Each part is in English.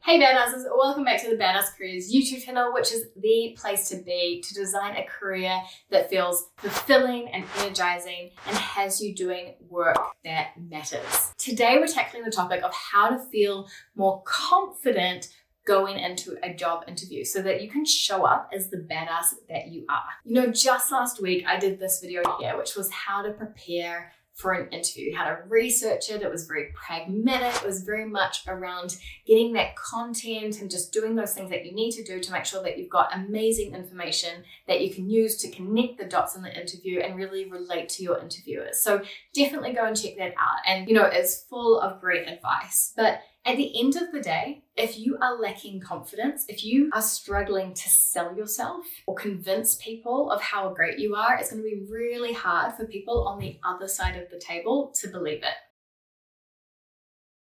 Hey Badasses, welcome back to the Badass Careers YouTube channel, which is the place to be to design a career that feels fulfilling and energizing and has you doing work that matters. Today we're tackling the topic of how to feel more confident going into a job interview so that you can show up as the badass that you are. You know, just last week I did this video here, which was how to prepare for an interview, how to research it. It was very pragmatic. It was very much around getting that content and just doing those things that you need to do to make sure that you've got amazing information that you can use to connect the dots in the interview and really relate to your interviewers. So definitely go and check that out. And you know, it's full of great advice. But at the end of the day, if you are lacking confidence, if you are struggling to sell yourself or convince people of how great you are, it's going to be really hard for people on the other side of the table to believe it.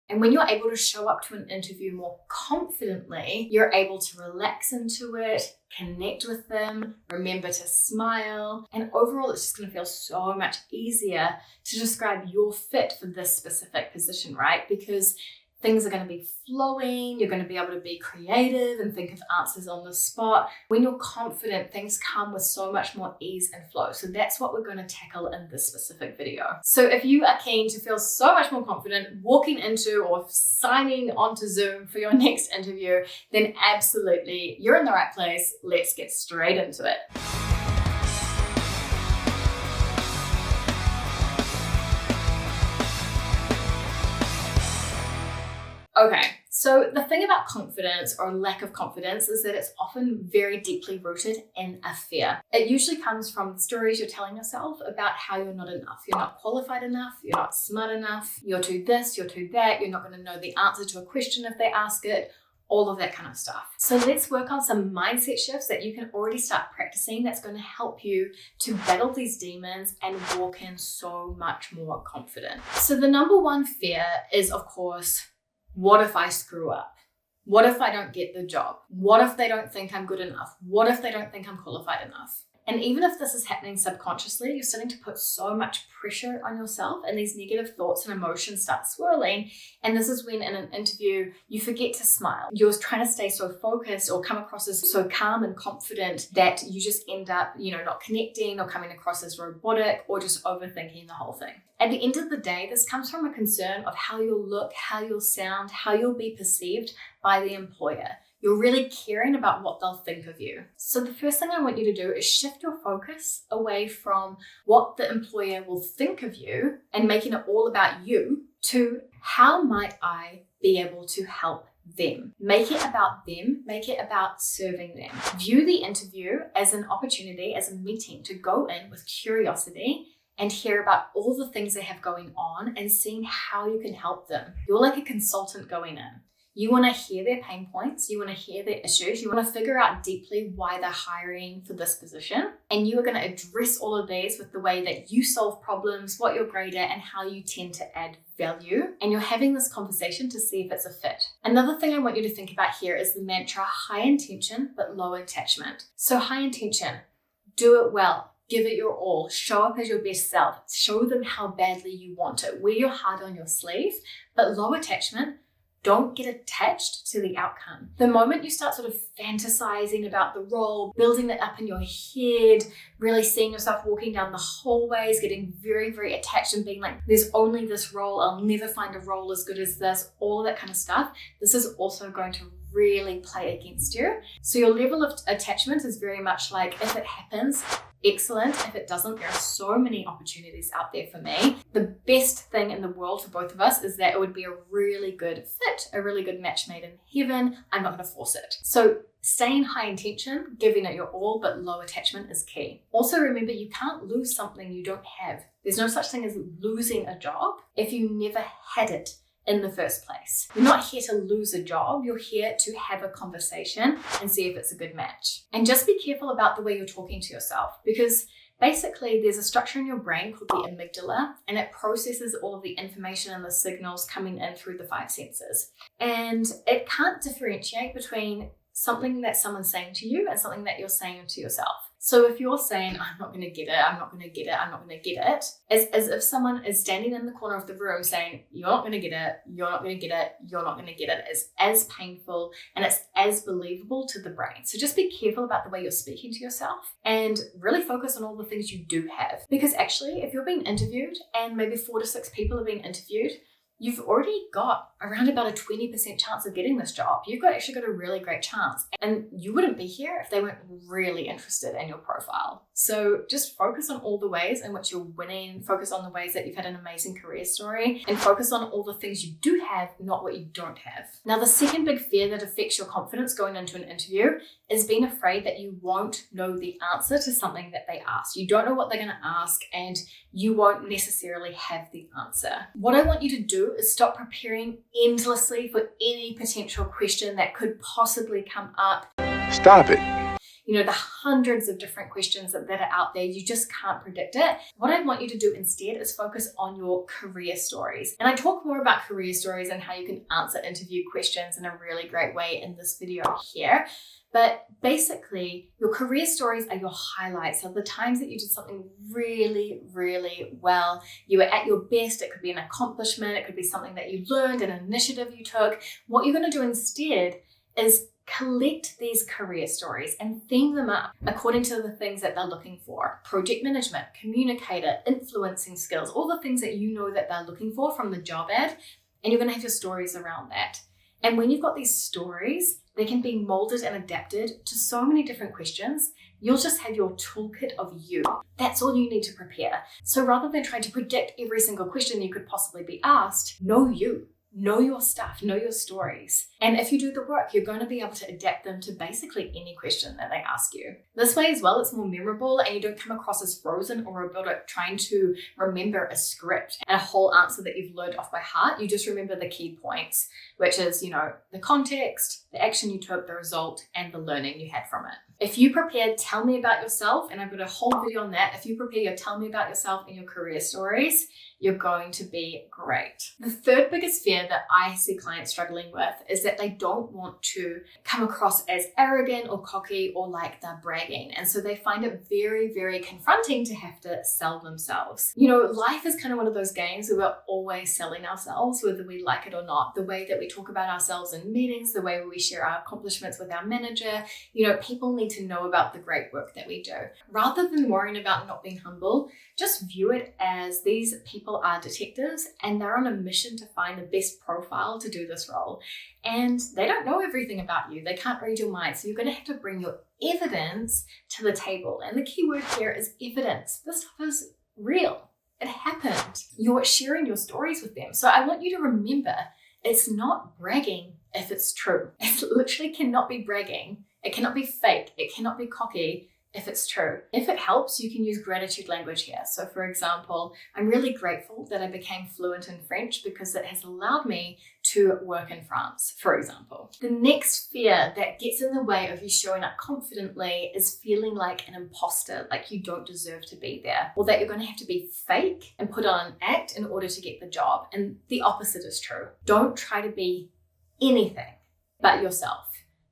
And when you're able to show up to an interview more confidently, you're able to relax into it, connect with them, remember to smile, and overall it's just going to feel so much easier to describe your fit for this specific position, right? Because things are going to be flowing, you're going to be able to be creative and think of answers on the spot. When you're confident, things come with so much more ease and flow. So that's what we're going to tackle in this specific video. So if you are keen to feel so much more confident walking into or signing onto Zoom for your next interview, then absolutely, you're in the right place. Let's get straight into it. Okay, so the thing about confidence or lack of confidence is that it's often very deeply rooted in a fear. It usually comes from the stories you're telling yourself about how you're not enough. You're not qualified enough, you're not smart enough, you're too this, you're too that, you're not going to know the answer to a question if they ask it, all of that kind of stuff. So let's work on some mindset shifts that you can already start practicing that's going to help you to battle these demons and walk in so much more confident. So the number one fear is, of course, what if I screw up? What if I don't get the job? What if they don't think I'm good enough? What if they don't think I'm qualified enough? And even if this is happening subconsciously, you're starting to put so much pressure on yourself and these negative thoughts and emotions start swirling. And this is when in an interview, you forget to smile. You're trying to stay so focused or come across as so calm and confident that you just end up, not connecting or coming across as robotic or just overthinking the whole thing. At the end of the day, this comes from a concern of how you'll look, how you'll sound, how you'll be perceived by the employer. You're really caring about what they'll think of you. So the first thing I want you to do is shift your focus away from what the employer will think of you and making it all about you to how might I be able to help them. Make it about them, make it about serving them. View the interview as an opportunity, as a meeting to go in with curiosity and hear about all the things they have going on and seeing how you can help them. You're like a consultant going in. You want to hear their pain points, you want to hear their issues, you want to figure out deeply why they're hiring for this position. And you are going to address all of these with the way that you solve problems, what you're great at, and how you tend to add value. And you're having this conversation to see if it's a fit. Another thing I want you to think about here is the mantra high intention but low attachment. So high intention, do it well. Give it your all. Show up as your best self. Show them how badly you want it. Wear your heart on your sleeve, but low attachment, don't get attached to the outcome. The moment you start sort of fantasizing about the role, building it up in your head, really seeing yourself walking down the hallways, getting very, very attached and being like, there's only this role, I'll never find a role as good as this, all of that kind of stuff, this is also going to really play against you. So your level of attachment is very much like, if it happens, excellent. If it doesn't, there are so many opportunities out there for me. The best thing in the world for both of us is that it would be a really good fit, a really good match made in heaven. I'm not going to force it. So staying high intention, giving it your all, but low attachment is key. Also remember, you can't lose something you don't have. There's no such thing as losing a job if you never had it in the first place. You're not here to lose a job, you're here to have a conversation and see if it's a good match. And just be careful about the way you're talking to yourself, because basically there's a structure in your brain called the amygdala, and it processes all of the information and the signals coming in through the five senses. And it can't differentiate between something that someone's saying to you and something that you're saying to yourself. So if you're saying, I'm not going to get it, I'm not going to get it, I'm not going to get it, as if someone is standing in the corner of the room saying, you're not going to get it, you're not going to get it, you're not going to get it, is as painful and it's as believable to the brain. So just be careful about the way you're speaking to yourself and really focus on all the things you do have. Because actually, if you're being interviewed and maybe 4 to 6 people are being interviewed, you've already got around about a 20% chance of getting this job. You've actually got a really great chance. And you wouldn't be here if they weren't really interested in your profile. So just focus on all the ways in which you're winning, focus on the ways that you've had an amazing career story, and focus on all the things you do have, not what you don't have. Now, the second big fear that affects your confidence going into an interview is being afraid that you won't know the answer to something that they ask. You don't know what they're going to ask, and you won't necessarily have the answer. What I want you to do is stop preparing endlessly for any potential question that could possibly come up. Stop it. You know, the hundreds of different questions that are out there, you just can't predict it. What I want you to do instead is focus on your career stories. And I talk more about career stories and how you can answer interview questions in a really great way in this video here. But basically, your career stories are your highlights of the times that you did something really, really well. You were at your best. It could be an accomplishment. It could be something that you learned, an initiative you took. What you're going to do instead is collect these career stories and theme them up according to the things that they're looking for. Project management, communicator, influencing skills, all the things that you know that they're looking for from the job ad. And you're going to have your stories around that. And when you've got these stories, they can be molded and adapted to so many different questions. You'll just have your toolkit of you. That's all you need to prepare. So rather than trying to predict every single question you could possibly be asked, know you. Know your stuff, know your stories. And if you do the work, you're going to be able to adapt them to basically any question that they ask you. This way as well, it's more memorable and you don't come across as frozen or robotic trying to remember a script and a whole answer that you've learned off by heart. You just remember the key points, which is, the context, the action you took, the result, and the learning you had from it. If you prepared Tell Me About Yourself, and I've got a whole video on that, if you prepare your Tell Me About Yourself and your career stories, you're going to be great. The third biggest fear that I see clients struggling with is that they don't want to come across as arrogant or cocky or like they're bragging. And so they find it very, very confronting to have to sell themselves. Life is kind of one of those games where we're always selling ourselves, whether we like it or not. The way that we talk about ourselves in meetings, the way we share our accomplishments with our manager, people need to know about the great work that we do. Rather than worrying about not being humble, just view it as these people are detectives and they're on a mission to find the best profile to do this role. And they don't know everything about you. They can't read your mind. So you're going to have to bring your evidence to the table. And the key word here is evidence. This stuff is real. It happened. You're sharing your stories with them. So I want you to remember, it's not bragging if it's true. It literally cannot be bragging. It cannot be fake. It cannot be cocky if it's true. If it helps, you can use gratitude language here. So for example, I'm really grateful that I became fluent in French because it has allowed me to work in France, for example. The next fear that gets in the way of you showing up confidently is feeling like an imposter, like you don't deserve to be there, or that you're going to have to be fake and put on an act in order to get the job. And the opposite is true. Don't try to be anything but yourself.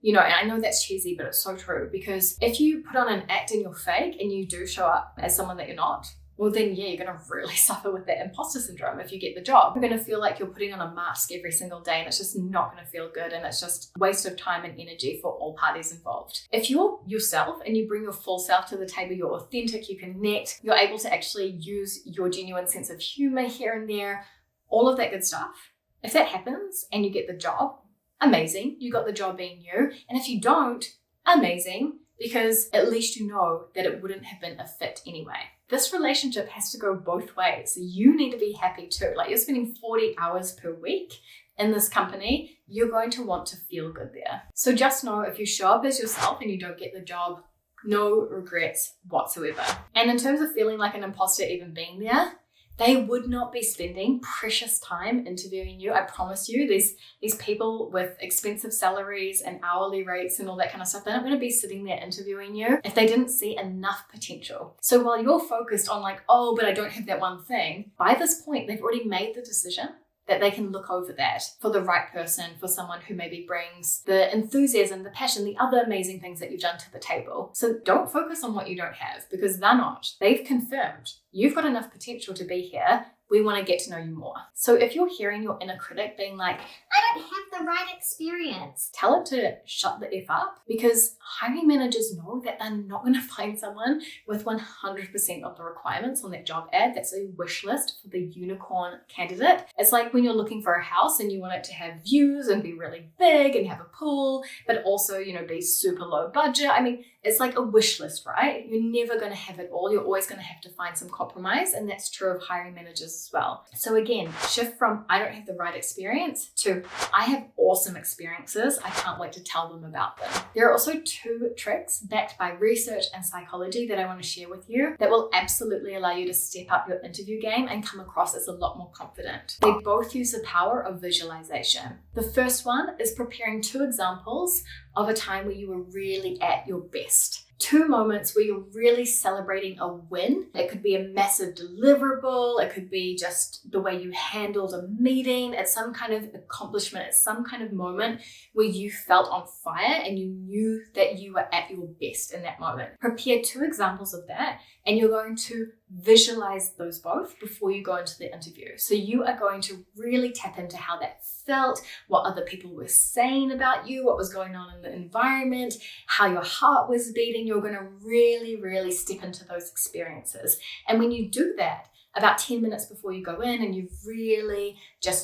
And I know that's cheesy, but it's so true, because if you put on an act and you're fake and you do show up as someone that you're not, well then you're going to really suffer with that imposter syndrome if you get the job. You're going to feel like you're putting on a mask every single day and it's just not going to feel good and it's just a waste of time and energy for all parties involved. If you're yourself and you bring your full self to the table, you're authentic, you connect, you're able to actually use your genuine sense of humor here and there, all of that good stuff. If that happens and you get the job, amazing, you got the job being you. And if you don't, amazing, because at least you know that it wouldn't have been a fit anyway. This relationship has to go both ways. You need to be happy too. Like, you're spending 40 hours per week in this company, you're going to want to feel good there. So just know, if you show up as yourself and you don't get the job, no regrets whatsoever. And in terms of feeling like an imposter even being there, they would not be spending precious time interviewing you. I promise you, these people with expensive salaries and hourly rates and all that kind of stuff, they're not going to be sitting there interviewing you if they didn't see enough potential. So while you're focused on but I don't have that one thing, by this point, they've already made the decision that they can look over that for the right person, for someone who maybe brings the enthusiasm, the passion, the other amazing things that you've done to the table. So don't focus on what you don't have, because they're not. They've confirmed you've got enough potential to be here. We want to get to know you more. So if you're hearing your inner critic being like, I don't have the right experience, tell it to shut the F up, because hiring managers know that they're not going to find someone with 100% of the requirements on that job ad. That's a wish list for the unicorn candidate. It's like when you're looking for a house and you want it to have views and be really big and have a pool, but also, be super low budget. I mean, it's like a wish list, right? You're never going to have it all. You're always going to have to find some compromise, and that's true of hiring managers as well. So again, shift from I don't have the right experience to I have awesome experiences. I can't wait to tell them about them. There are also 2 tricks backed by research and psychology that I want to share with you that will absolutely allow you to step up your interview game and come across as a lot more confident. They both use the power of visualization. The first one is preparing 2 examples of a time where you were really at your best. 2 moments where you're really celebrating a win. It could be a massive deliverable. It could be just the way you handled a meeting. It's some kind of accomplishment. It's some kind of moment where you felt on fire and you knew that you were at your best in that moment. Prepare 2 examples of that, and you're going to visualize those both before you go into the interview. So you are going to really tap into how that felt, what other people were saying about you, what was going on in the environment, how your heart was beating. You're going to really, really step into those experiences. And when you do that, about 10 minutes before you go in and you've really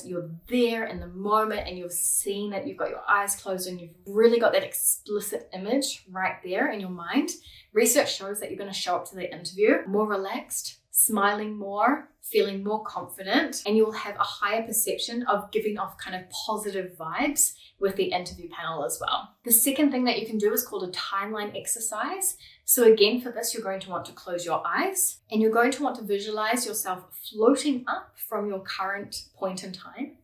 you're there in the moment and you've seen it, you've got your eyes closed and you've really got that explicit image right there in your mind, research shows that you're going to show up to the interview more relaxed, smiling more, feeling more confident, and you will have a higher perception of giving off kind of positive vibes with the interview panel as well. The second thing that you can do is called a timeline exercise. So again, for this, you're going to want to close your eyes and you're going to want to visualize yourself floating up from your current point in time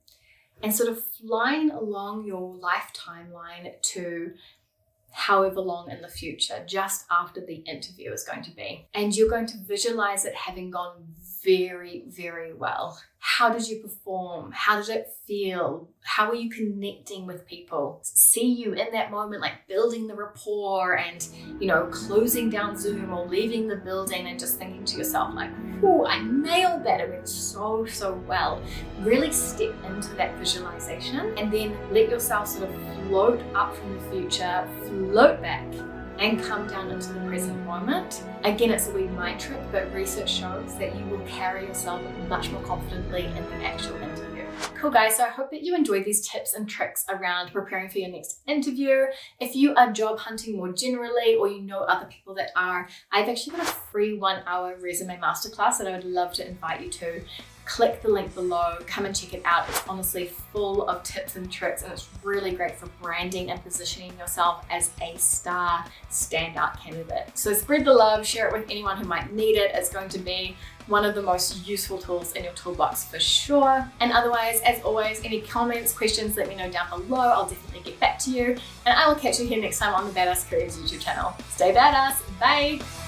and sort of flying along your life timeline to however long in the future, just after the interview is going to be. And you're going to visualize it having gone very, very well. How did you perform? How did it feel? How were you connecting with people? See you in that moment, like building the rapport and, closing down Zoom or leaving the building and just thinking to yourself like, oh, I nailed that. It went so, so well. Really step into that visualization and then let yourself sort of float up from the future, float back and come down into the present moment. Again, it's a wee mind trick, but research shows that you will carry yourself much more confidently in the actual interview. Cool guys, so I hope that you enjoyed these tips and tricks around preparing for your next interview. If you are job hunting more generally or you know other people that are, I've actually got a free 1-hour resume masterclass that I would love to invite you to. Click the link below, come and check it out. It's honestly full of tips and tricks and it's really great for branding and positioning yourself as a star standout candidate. So spread the love, share it with anyone who might need it. It's going to be one of the most useful tools in your toolbox for sure. And otherwise, as always, any comments, questions, let me know down below. I'll definitely get back to you. And I will catch you here next time on the Badass Careers YouTube channel. Stay badass, bye!